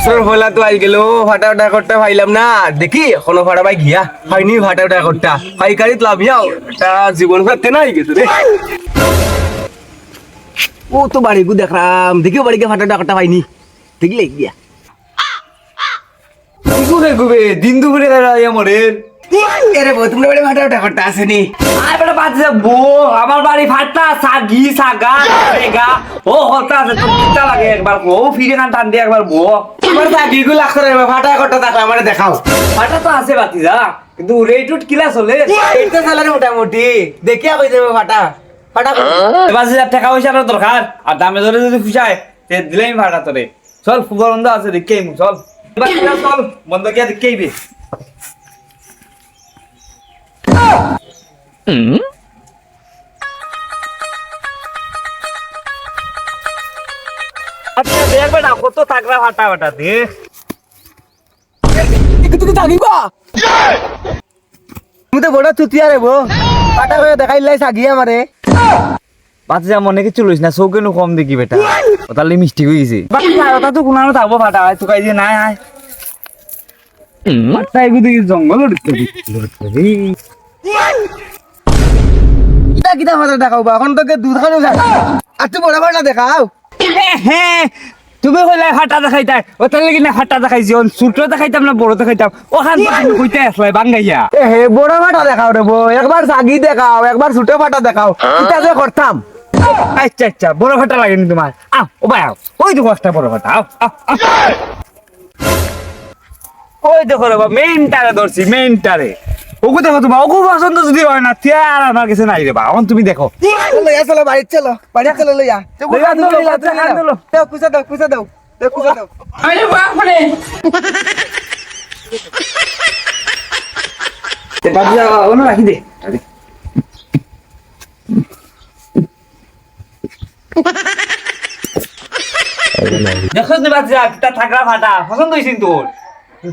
বছর হলা তো আই গেল ফাটা ফাটা করতে পাইলাম না দেখি এখনো ফাটা ভাই গিয়া হয়নি ফাটা ফাটা করতে পাইকারিত লাভিয়াও এটা জীবন করতে নাই গেছে রে ও তো বাড়ি গু দেখলাম দেখিও বাড়িকে ফাটা ফাটা করতে পাইনি দেখলে গিয়া গুবে গুবে দিন দুপুরে মরের এরে বউ তোমরা বাড়ি ফাটা ফাটা করতে আসেনি আর বেটা বাজে বো আমার বাড়ি ফাটা সাগি সাগা রেগা ও হতা আছে তো কিটা লাগে একবার ও ফিরে কান টান দিয়ে একবার বো তোমার চাকরি গু লাগতে রে ফাটা করতে দেখো আমারে দেখাও ফাটা তো আছে বাতি যা কিন্তু রেটুট কিলা চলে এইটা স্যালারি মোটামুটি দেখিয়া কই যাবে ফাটা ফাটা এবার যে টাকা পয়সা দরকার আর দামে ধরে যদি ফুসায় তে দিলেই ভাড়া তোরে চল ফুগর বন্ধ আছে দেখেই মু চল এবার চল বন্ধ গিয়া দেখেই বে আচ্ছা দেখ বেটা কত তাগড়া ফাটা ফাটা দেখ তুই থাকিবা তুমি তো বড় চুতিয়া রে বউ ফাটা করে দেখাইলাই সাগিয়া আমারে বাচ্চা মনে কিছু লইস না চৌকেনো কম দেখি বেটা ওতালে মিষ্টি হয়ে গেছে ওটা তো কোনানো থাকবো ফাটা হয় তুকাই দিয়ে নাই আয় মাত্রা এগুলো দেখি জঙ্গল কিটা কিটা ফাটা দেখাও বা এখন তোকে দুধ খানো যায় আর তুই বড় ফাটা দেখাও হ্যাঁ তুমি কইলে ফাটা দেখাইতাই ওটার লাগি না ফাটা দেখাইছি ছোট দেখাইতাম না বড় দেখাইতাম ওখান তুমি কইতে আসলাই বাঙ্গাইয়া এ হে বড় ফাটা দেখাও রে বউ একবার সাগি দেখাও একবার ছোট ফাটা দেখাও কিটা যে করতাম আচ্ছা আচ্ছা বড় ফাটা লাগেনি তোমার আও ও ভাই আও ওই দেখো একটা বড় ফাটা আও ওই দেখো রে মেইনটারে ধরছি মেইনটারে ওগো দেখো তোমার ওগো পছন্দ যদি হয় না আর আমার কাছে নাই রে বা এখন তুমি দেখো লইয়া চলো বাড়ি চলো লইয়া পুষা দাও পুষা দাও পুষা দাও আরে বাপরে তে বাজা ওনো রাখি দে দেখো নে বাজা কিটা থাকরা ফাটা পছন্দ হইছিস তোর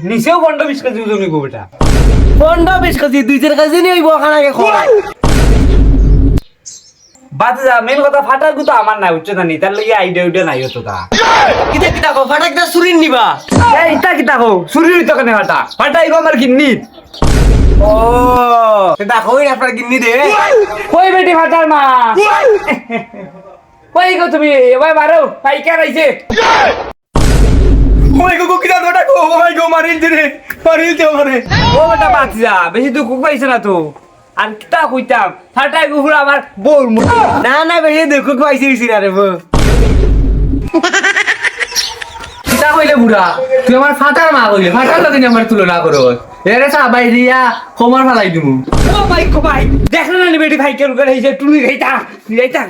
নিচেও 15-20 কেজি ওজন হইব বেটা 15-20 কেজি 2-4 কেজি নিয়ে হইব খানা কে খাওয়া বাজা মেন কথা ফাটার গুতো আমার নাই উচ্চ জানি তার লাগি আইডিয়া নাই হতো তা কিটা কিটা কো ফাটা কিটা সুরিন নিবা এই তা কিটা কো সুরি হইতো কেন ফাটা ফাটা আইব আমার কিন্নি ও সেটা কই আপনার গিন্নি দে কই বেটি ফাটার মা কই গো তুমি এবার বারো পাইকার আইছে ওই গো কিটা দটা কো ওই গো মারিল দিরে মারিল দে আমারে ও বেটা বাচ্চা বেশি দুঃখ পাইছে না তো আর কিটা কইতাম ফাটাই গুহুরা আমার বউর মুখে না না বেশি দুঃখ পাইছিস না রে বউ কিতা কইলে বুড়া তুই আমার ফাটার মা কইলে ফাটার লগে আমার তুলনা করো এরে চা বাই দিয়া খমর ফালাই দিমু ও ভাই কো ভাই দেখলে না বেটি ভাই কেন করে হইছে টুনি খাইতা যাইতা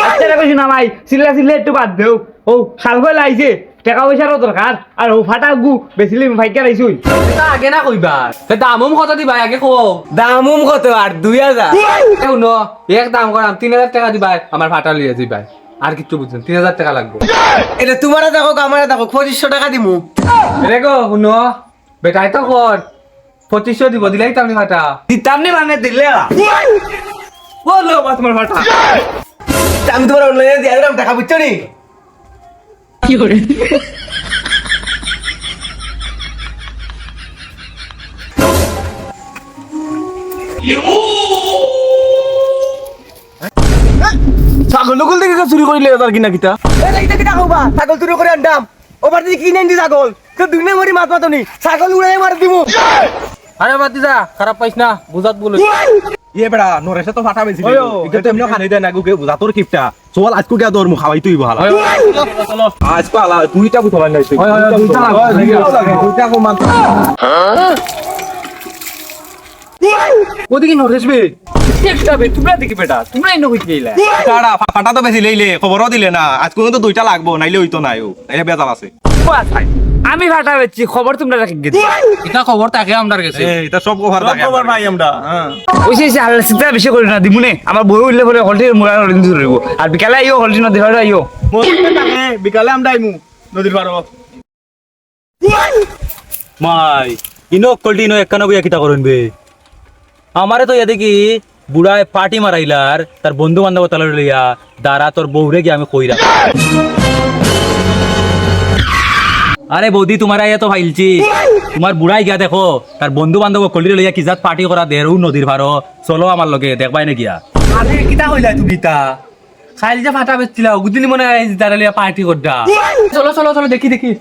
আচ্ছা রে কইছ না ভাই সিল্লা একটু বাদ দেও ও শাল কই লাইছে টাকা পয়সারও দরকার আর ও ফাটা গু বেশিলি ভাইকা লাইছুই তা আগে না কইবা তে দামুম কত দিবা আগে কও দামুম কত আর 2000 কেউ ন এক দাম করাম 3000 টাকা দিবা আমার ফাটা লিয়ে দিবা আর কিছু বুঝছেন 3000 টাকা লাগবে এটা তোমারে দেখো আমারে দেখো 2500 টাকা দিমু রে গো শুনো বেটাই তো কর 2500 দিব দিলাই তো আপনি ফাটা দিতাম নি মানে দিলে বলো বা তোমার ফাটা আমি তোমার অনলাইনে দিয়ে দিলাম টাকা বুঝছো নি কি করে ছাগল লোকল থেকে চুরি করিলে তার কিনা কিটা এইটা কিটা খাবা ছাগল চুরি করে আনতাম ওবার দিকে কিনে আনছি ছাগল তো দুই মরি মাছ মাতনি ছাগল উড়াই মার দিমু আরে বাদ যা খারাপ পাইছ না বুঝাত বলো ইয়ে বেড়া নরেশে তো ফাটা বেশি এটা তো এমনিও খানি দেয় না গুকে বুঝা তোর কিপটা চল আজকে কে তোর মুখ খাওয়াই তুই ভালো আজ পালা দুইটা বুঝলা নাই তুই দুইটা কো মান ওদিকে নরেশ বে একটা বে তোমরা দেখি বেটা তোমরা ইনো কই গেলা টাড়া ফাটা তো বেশি লইলে খবরও দিলে না আজকে তো দুইটা লাগবো নাইলে হইতো নাই ও এটা বেজাল আছে আমি ফাটা বেচছি খবর তোমরা রাখি গেছি এটা খবর তাকে আমদার গেছে এটা সব খবর থাকে খবর নাই আমরা হ্যাঁ ওইসে আল্লাহ সিদ্ধা বেশি করি না দিমুনে আমার বই উঠলে পরে হলটি মুড়া হলটি ধরব আর বিকালে আইও হলটি নদী হলে আইও বিকালে আমরা আইমু নদীর পার মাই ইনো কলটি ইনো একখানা বইয়া কিটা করুন বে আমারে তো এদিকে বুড়ায় পার্টি মারাইলার তার বন্ধু বান্ধব তালা লইয়া দাঁড়া তোর বউরে গিয়ে আমি কইরা আরে বৌদি তোমার আইয়া তো ফাইলছি তোমার বুড়াই গিয়া দেখো তার বন্ধু বান্ধব কলিরে লইয়া কিজাত পার্টি করা দেরু নদীর ভারো চলো আমার লগে দেখবাই না গিয়া আরে কিতা হইলা তুমি তা খাইল যে ফাটা বেচছিলা গুদিনি মনে হয় দাঁড়ালিয়া পার্টি করডা চলো চলো চলো দেখি দেখি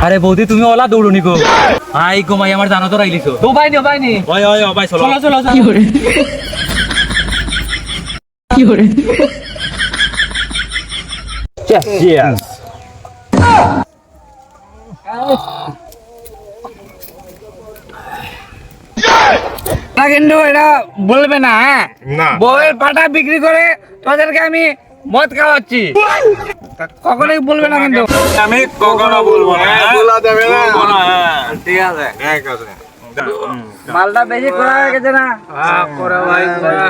আরে বৌদি তুমি ওলা দৌড়ুনি গো আই গো মাই আমার জানো তো রাইলিছো ও বাইনি ও বাইনি ওই ওই ভাই চলো চলো চলো চলো কিন্তু এটা বলবে না হ্যাঁ বউয়ের পাটা বিক্রি করে তোদেরকে আমি মদ খাওয়াচ্ছি তা কখনোই বলবে না কিন্তু আমি কখনো বলবো না বলা যাবে না ঠিক আছে ঠিক আছে মালটা বেশি করা হয়ে গেছে না করা ভাই করা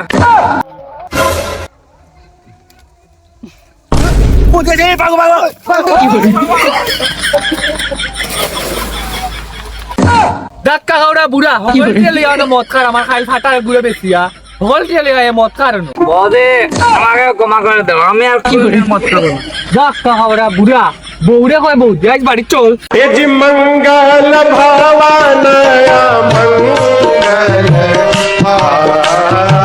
ধাক্কা খাওয়া বুড়া হল টেলিয়া মদ খার আমার খাইল ফাটা বুড়া বেশিয়া হল টেলিয়া মদ খার বদে আমাকে ক্ষমা করে দাও আমি আর কি মদ খাবো না ধাক্কা খাওয়া বুড়া বউরে কয় বউ যাই বাড়ি চল यजि मंगल भवन मंगल भावन